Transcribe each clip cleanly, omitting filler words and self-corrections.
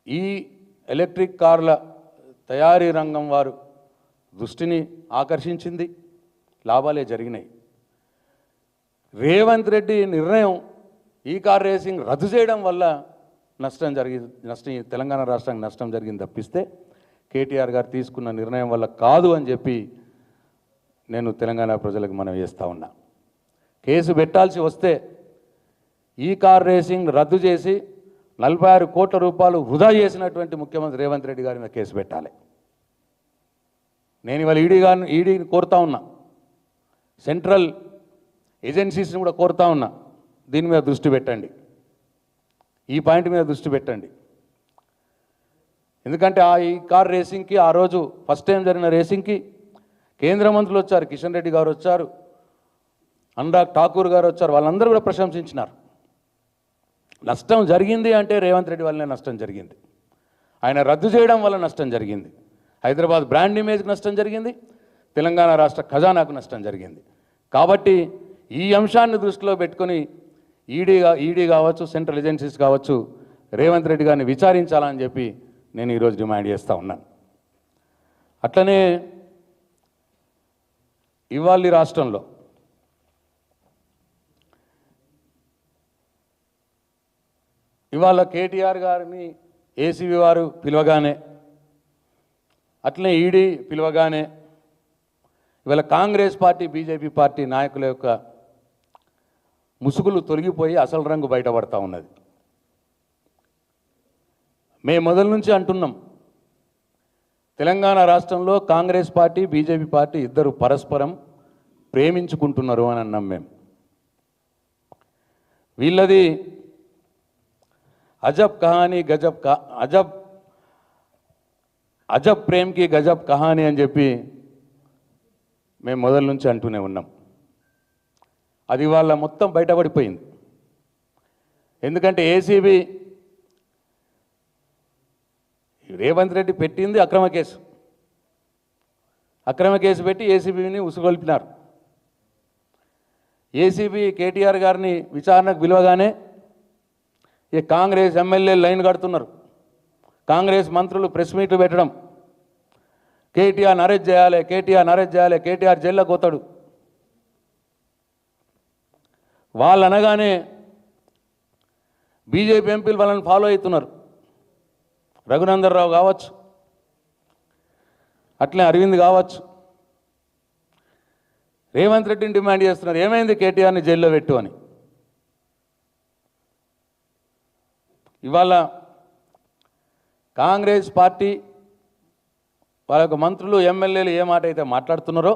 ఈ ఎలక్ట్రిక్ కార్ల తయారీ రంగం వారు దృష్టిని ఆకర్షించింది, లాభాలే జరిగినాయి. రేవంత్ రెడ్డి నిర్ణయం ఈ కార్ రేసింగ్ రద్దు చేయడం వల్ల నష్టం తెలంగాణ రాష్ట్రానికి నష్టం జరిగింది తప్పిస్తే కేటీఆర్ గారు తీసుకున్న నిర్ణయం వల్ల కాదు అని చెప్పి నేను తెలంగాణ ప్రజలకు మనవి చేస్తూ ఉన్నా. కేసు పెట్టాల్సి వస్తే ఈ కార్ రేసింగ్ రద్దు చేసి 46 కోట్ల రూపాయలు వృధా చేసినటువంటి ముఖ్యమంత్రి రేవంత్ రెడ్డి గారి మీద కేసు పెట్టాలి. నేను ఇవాళ ఈడీని కోరుతా ఉన్నా, సెంట్రల్ ఏజెన్సీస్ని కూడా కోరుతా ఉన్నా, దీని మీద దృష్టి పెట్టండి, ఈ పాయింట్ మీద దృష్టి పెట్టండి. ఎందుకంటే ఈ కార్ రేసింగ్కి ఆ రోజు ఫస్ట్ టైం జరిగిన రేసింగ్కి కేంద్ర మంత్రులు వచ్చారు, కిషన్ రెడ్డి గారు వచ్చారు, అనురాగ్ ఠాకూర్ గారు వచ్చారు, వాళ్ళందరూ కూడా ప్రశంసించినారు. నష్టం జరిగింది అంటే రేవంత్ రెడ్డి వల్లనే నష్టం జరిగింది, ఆయన రద్దు చేయడం వల్ల నష్టం జరిగింది, హైదరాబాద్ బ్రాండ్ ఇమేజ్కి నష్టం జరిగింది, తెలంగాణ రాష్ట్ర ఖజానాకు నష్టం జరిగింది. కాబట్టి ఈ అంశాన్ని దృష్టిలో పెట్టుకొని ఈడీ కావచ్చు, సెంట్రల్ ఏజెన్సీస్ కావచ్చు, రేవంత్ రెడ్డి గారిని విచారించాలని చెప్పి నేను ఈరోజు డిమాండ్ చేస్తూ ఉన్నాను. అట్లనే ఇవాళ రాష్ట్రంలో ఇవాళ కేటీఆర్ గారిని ఏసీబీ వారు పిలవగానే, అట్లనే ఈడీ పిలవగానే ఇవాళ కాంగ్రెస్ పార్టీ బీజేపీ పార్టీ నాయకుల యొక్క ముసుగులు తొలగిపోయి అసలు రంగు బయటపడతా ఉన్నది. మేము మొదల నుంచి అంటున్నాం, తెలంగాణ రాష్ట్రంలో కాంగ్రెస్ పార్టీ బీజేపీ పార్టీ ఇద్దరు పరస్పరం ప్రేమించుకుంటున్నారు అని అన్నాం మేము. వీళ్ళది అజబ్ కహానీ అజబ్ ప్రేమ్కి గజబ్ కహానీ అని చెప్పి మేము మొదల నుంచి అంటూనే ఉన్నాం. అది వాళ్ళ మొత్తం బయటపడిపోయింది. ఎందుకంటే ఏసీబీ రేవంత్ రెడ్డి పెట్టింది అక్రమ కేసు పెట్టి ఏసీబీని ఉసుగొల్పినారు. ఏసీబీ కేటీఆర్ గారిని విచారణకు పిలవగానే ఈ కాంగ్రెస్ ఎమ్మెల్యేలు లైన్ కడుతున్నారు, కాంగ్రెస్ మంత్రులు ప్రెస్ మీట్లు పెట్టడం, కేటీఆర్ అరెస్ట్ చేయాలి, కేటీఆర్ జైల్లో పోతాడు. వాళ్ళు అనగానే బీజేపీ ఎంపీలు వాళ్ళని ఫాలో అవుతున్నారు. రఘునందన్ రావు కావచ్చు, అట్లే అరవింద్ కావచ్చు, రేవంత్ రెడ్డిని డిమాండ్ చేస్తున్నారు, ఏమైంది కేటీఆర్ని జైల్లో పెట్టు అని. ఇవాళ కాంగ్రెస్ పార్టీ వాళ్ళ యొక్క మంత్రులు ఎమ్మెల్యేలు ఏ మాట అయితే మాట్లాడుతున్నారో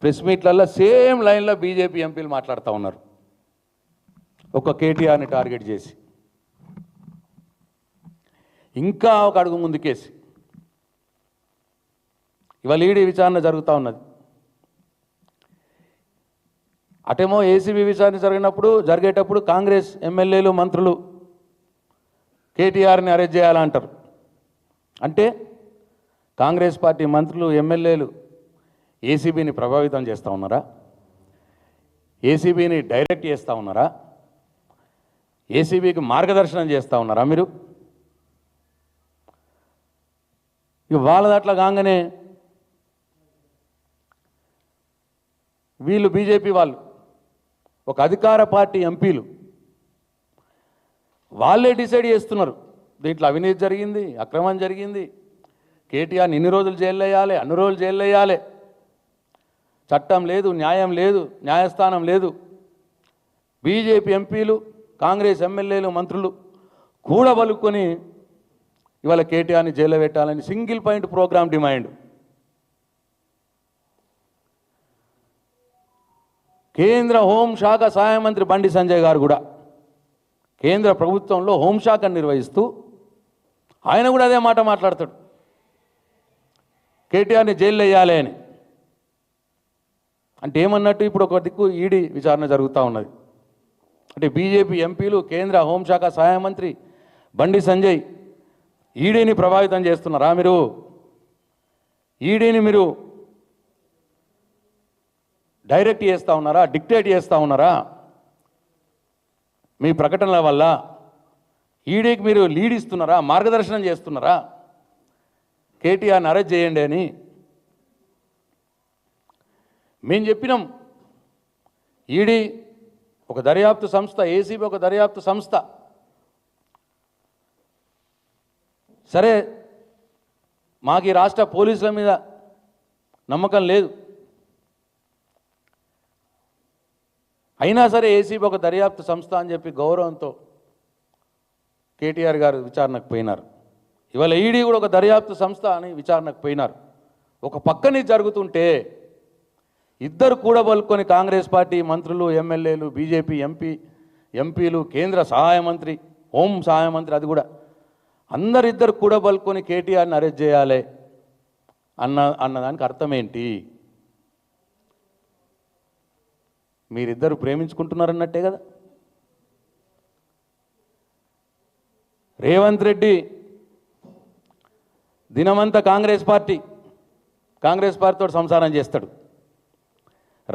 ప్రెస్ మీట్లలో సేమ్ లైన్లో బీజేపీ ఎంపీలు మాట్లాడుతూ ఉన్నారు, ఒక కేటీఆర్ని టార్గెట్ చేసి, ఇంకా ఒక అడుగు ముందుకేసి. ఇవాళ ఈడీ విచారణ జరుగుతూ ఉన్నది. అటేమో ఏసీబీ విచారణ జరిగేటప్పుడు కాంగ్రెస్ ఎమ్మెల్యేలు మంత్రులు కేటీఆర్ని అరెస్ట్ చేయాలంటారు. అంటే కాంగ్రెస్ పార్టీ మంత్రులు ఎమ్మెల్యేలు ఏసీబీని ప్రభావితం చేస్తూ ఉన్నారా? ఏసీబీని డైరెక్ట్ చేస్తూ ఉన్నారా? ఏసీబీకి మార్గదర్శనం చేస్తూ ఉన్నారా మీరు? ఇక వాళ్ళ దాంట్లో కాగానే వీళ్ళు బీజేపీ వాళ్ళు ఒక అధికార పార్టీ ఎంపీలు వాళ్ళే డిసైడ్ చేస్తున్నారు, దీంట్లో అవినీతి జరిగింది, అక్రమం జరిగింది, కేటీఆర్ని ఇన్ని రోజులు జైలు వేయాలి, అన్ని రోజులు జైలు వేయాలి, చట్టం లేదు, న్యాయం లేదు, న్యాయస్థానం లేదు. బీజేపీ ఎంపీలు, కాంగ్రెస్ ఎమ్మెల్యేలు, మంత్రులు కూడబలుకొని ఇవాళ కేటీఆర్ని జైల్లో పెట్టాలని సింగిల్ పాయింట్ ప్రోగ్రామ్ డిమాండ్. కేంద్ర హోంశాఖ సహాయ మంత్రి బండి సంజయ్ గారు కూడా కేంద్ర ప్రభుత్వంలో హోంశాఖను నిర్వహిస్తూ ఆయన కూడా అదే మాట మాట్లాడతాడు, కేటీఆర్ని జైల్లో వేయాలి అని. అంటే ఏమన్నట్టు, ఇప్పుడు ఒక దిక్కు ఈడీ విచారణ జరుగుతూ ఉన్నది. అంటే బీజేపీ ఎంపీలు, కేంద్ర హోంశాఖ సహాయ మంత్రి బండి సంజయ్ ఈడీని ప్రభావితం చేస్తున్నారా? మీరు ఈడీని మీరు డైరెక్ట్ చేస్తూ ఉన్నారా, డిక్టేట్ చేస్తూ ఉన్నారా? మీ ప్రకటనల వల్ల ఈడీకి మీరు లీడ్ ఇస్తున్నారా, మార్గదర్శనం చేస్తున్నారా? కేటీఆర్ని అరెస్ట్ చేయండి అని మేము చెప్పినాం. ఈడీ ఒక దర్యాప్తు సంస్థ, ఏసీబీ ఒక దర్యాప్తు సంస్థ. సరే, మాకు ఈ రాష్ట్ర పోలీసుల మీద నమ్మకం లేదు, అయినా సరే ఏసీబీ ఒక దర్యాప్తు సంస్థ అని చెప్పి గౌరవంతో కేటీఆర్ గారు విచారణకు పోయినారు. ఇవాళ ఈడీ కూడా ఒక దర్యాప్తు సంస్థ అని విచారణకు పోయినారు. ఒక పక్కనే జరుగుతుంటే ఇద్దరు కూడబలుకొని కాంగ్రెస్ పార్టీ మంత్రులు, ఎమ్మెల్యేలు, బీజేపీ ఎంపీలు, కేంద్ర సహాయ మంత్రి, హోం సహాయ మంత్రి, అది కూడా అందరిద్దరు కూడబలుకొని కేటీఆర్ని అరెస్ట్ చేయాలి అన్నదానికి అర్థం ఏంటి? మీరిద్దరు ప్రేమించుకుంటున్నారన్నట్టే కదా. రేవంత్ రెడ్డి దినమంతా కాంగ్రెస్ పార్టీతో సంసారం చేస్తాడు,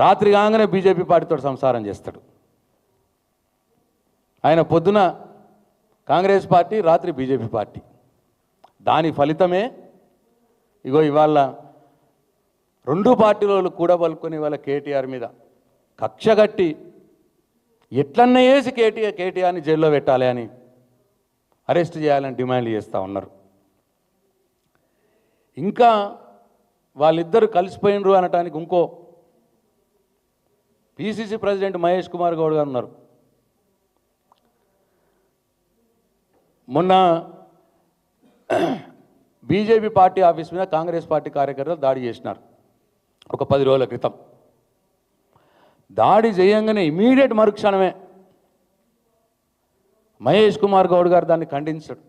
రాత్రి కాగానే బీజేపీ పార్టీతో సంసారం చేస్తాడు. ఆయన పొద్దున కాంగ్రెస్ పార్టీ, రాత్రి బీజేపీ పార్టీ. దాని ఫలితమే ఇగో ఇవాళ రెండు పార్టీలు కూడబలుకొని ఇవాళ కేటీఆర్ మీద కక్ష కట్టి ఎట్లన్నా వేసి కేటీఆర్ని జైల్లో పెట్టాలి అని, అరెస్ట్ చేయాలని డిమాండ్ చేస్తూ ఉన్నారు. ఇంకా వాళ్ళిద్దరు కలిసిపోయినరు అనటానికి ఇంకో పిసిసి ప్రెసిడెంట్ మహేష్ కుమార్ గౌడ్ గారు ఉన్నారు. మొన్న బీజేపీ పార్టీ ఆఫీస్ మీద కాంగ్రెస్ పార్టీ కార్యకర్తలు దాడి చేసినారు ఒక 10 రోజుల క్రితం. దాడి చేయంగానే ఇమీడియట్ మరుక్షణమే మహేష్ కుమార్ గౌడ్ గారు దాన్ని ఖండించాడు.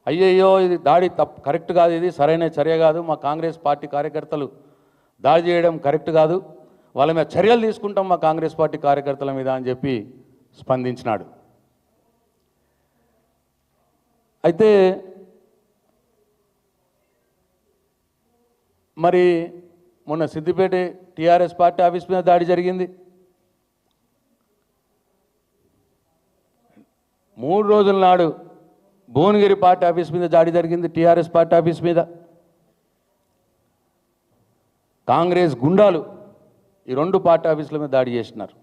అయ్యయ్యో, ఇది దాడి కరెక్ట్ కాదు, ఇది సరైన చర్య కాదు, మా కాంగ్రెస్ పార్టీ కార్యకర్తలు దాడి చేయడం కరెక్ట్ కాదు, వాళ్ళ మీద చర్యలు తీసుకుంటాం మా కాంగ్రెస్ పార్టీ కార్యకర్తల మీద అని చెప్పి స్పందించినాడు. అయితే మరి మొన్న సిద్దిపేట టీఆర్ఎస్ పార్టీ ఆఫీస్ మీద దాడి జరిగింది. 3 రోజుల నాడు భువనగిరి పార్టీ ఆఫీస్ మీద దాడి జరిగింది, టీఆర్ఎస్ పార్టీ ఆఫీస్ మీద. కాంగ్రెస్ గుండాలు ఈ 2 పార్టీ ఆఫీసుల మీద దాడి చేసినారు.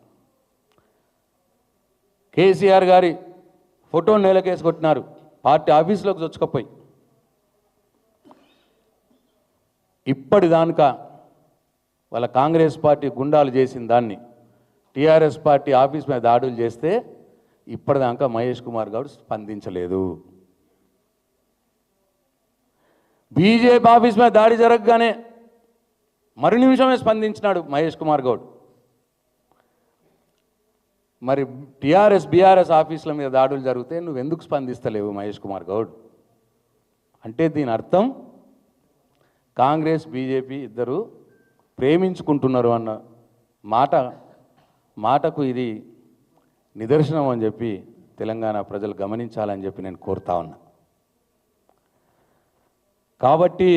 కేసీఆర్ గారి ఫోటో నేలకేసి కొట్టినారు పార్టీ ఆఫీసులోకి చొచ్చుకపోయి. ఇప్పటిదాకా వాళ్ళ కాంగ్రెస్ పార్టీ గుండాలు చేసిన దాన్ని టీఆర్ఎస్ పార్టీ ఆఫీస్ మీద దాడులు చేస్తే ఇప్పటిదాకా మహేష్ కుమార్ గౌడ్ స్పందించలేదు. బీజేపీ ఆఫీస్ మీద దాడి జరగగానే మరు నిమిషమే స్పందించినాడు మహేష్ కుమార్ గౌడ్. మరి బీఆర్ఎస్ ఆఫీసుల మీద దాడులు జరిగితే నువ్వెందుకు స్పందిస్తలేవు మహేష్ కుమార్ గౌడ్? అంటే దీని అర్థం కాంగ్రెస్ బీజేపీ ఇద్దరు ప్రేమించుకుంటున్నారు అన్న మాటకు ఇది నిదర్శనం అని చెప్పి తెలంగాణ ప్రజలు గమనించాలని చెప్పి నేను కోరుతా ఉన్నా. కాబట్టి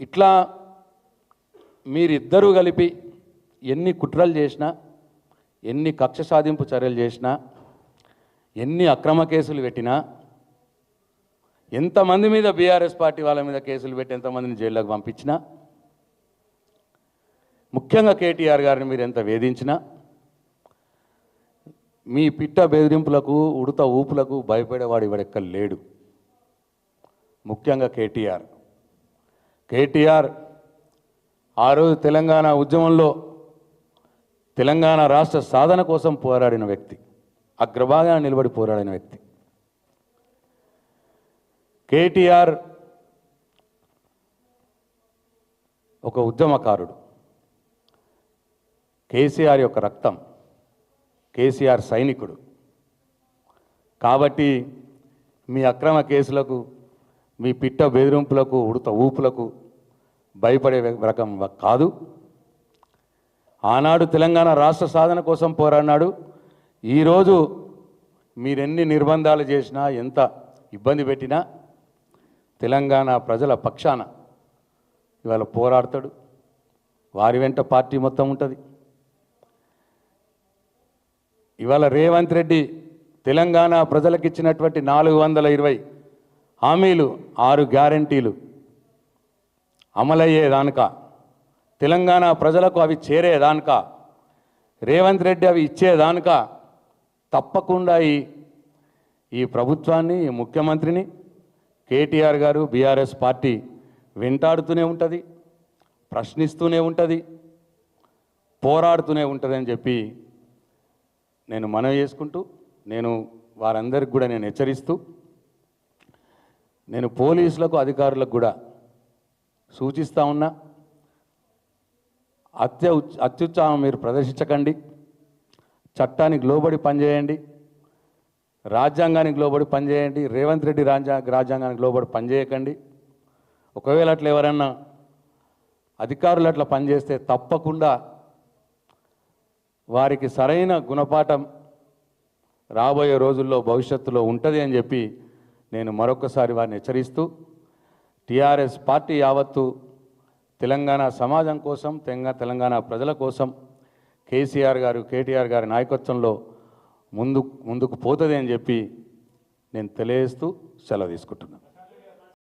ఇట్లా మీరిద్దరూ కలిపి ఎన్ని కుట్రలు చేసినా, ఎన్ని కక్ష సాధింపు చర్యలు చేసినా, ఎన్ని అక్రమ కేసులు పెట్టినా, ఎంతమంది మీద బీఆర్ఎస్ పార్టీ వాళ్ళ మీద కేసులు పెట్టి ఎంతమందిని జైల్లోకి పంపించినా, ముఖ్యంగా కేటీఆర్ గారిని మీరు ఎంత వేధించినా, మీ పిట్ట బెదిరింపులకు, ఉడత ఊపులకు భయపడేవాడు ఇవాడెక్కడ లేడు. ముఖ్యంగా కేటీఆర్ ఆ రోజు తెలంగాణ ఉద్యమంలో తెలంగాణ రాష్ట్ర సాధన కోసం పోరాడిన వ్యక్తి, అగ్రభాగాన నిలబడి పోరాడిన వ్యక్తి. కేటీఆర్ ఒక ఉద్యమకారుడు, కేసీఆర్ యొక్క రక్తం, కేసీఆర్ సైనికుడు. కాబట్టి మీ అక్రమ కేసులకు, మీ పిట్ట బెదిరింపులకు, ఉడత ఊపులకు భయపడే రకం కాదు. ఆనాడు తెలంగాణ రాష్ట్ర సాధన కోసం పోరాడినాడు. ఈరోజు మీరెన్ని నిర్బంధాలు చేసినా, ఎంత ఇబ్బంది పెట్టినా తెలంగాణ ప్రజల పక్షాన ఇవాళ పోరాడతాడు. వారి వెంట పార్టీ మొత్తం ఉంటుంది. ఇవాళ రేవంత్ రెడ్డి తెలంగాణ ప్రజలకు ఇచ్చినటువంటి 420 హామీలు 6 గ్యారంటీలు అమలయ్యేదానిక, తెలంగాణ ప్రజలకు అవి చేరేదానిక, రేవంత్ రెడ్డి అవి ఇచ్చేదానిక తప్పకుండా ఈ ప్రభుత్వాన్ని, ఈ ముఖ్యమంత్రిని కేటీఆర్ గారు, బీఆర్ఎస్ పార్టీ వెంటాడుతూనే ఉంటుంది, ప్రశ్నిస్తూనే ఉంటుంది, పోరాడుతూనే ఉంటుంది అని చెప్పి నేను మనవి చేసుకుంటూ, నేను వారందరికి కూడా నేను హెచ్చరిస్తూ, నేను పోలీసులకు, అధికారులకు కూడా సూచిస్తూ ఉన్నా, అత్యుత్సాహం మీరు ప్రదర్శించకండి, చట్టానికి లోబడి పనిచేయండి, రాజ్యాంగానికి లోబడి పనిచేయండి, రేవంత్ రెడ్డి రాజ్యాంగానికి లోబడి పనిచేయకండి. ఒకవేళ అట్లా ఎవరన్నా అధికారులు అట్లా పనిచేస్తే తప్పకుండా వారికి సరైన గుణపాఠం రాబోయే రోజుల్లో భవిష్యత్తులో ఉంటుంది అని చెప్పి నేను మరొకసారి వారిని హెచ్చరిస్తూ, టీఆర్ఎస్ పార్టీ యావత్తు తెలంగాణ సమాజం కోసం, తెలంగాణ ప్రజల కోసం కేసీఆర్ గారు, కేటీఆర్ గారి నాయకత్వంలో ముందుకు పోతుంది అని చెప్పి నేను తెలియజేస్తూ సెలవు తీసుకుంటున్నాను.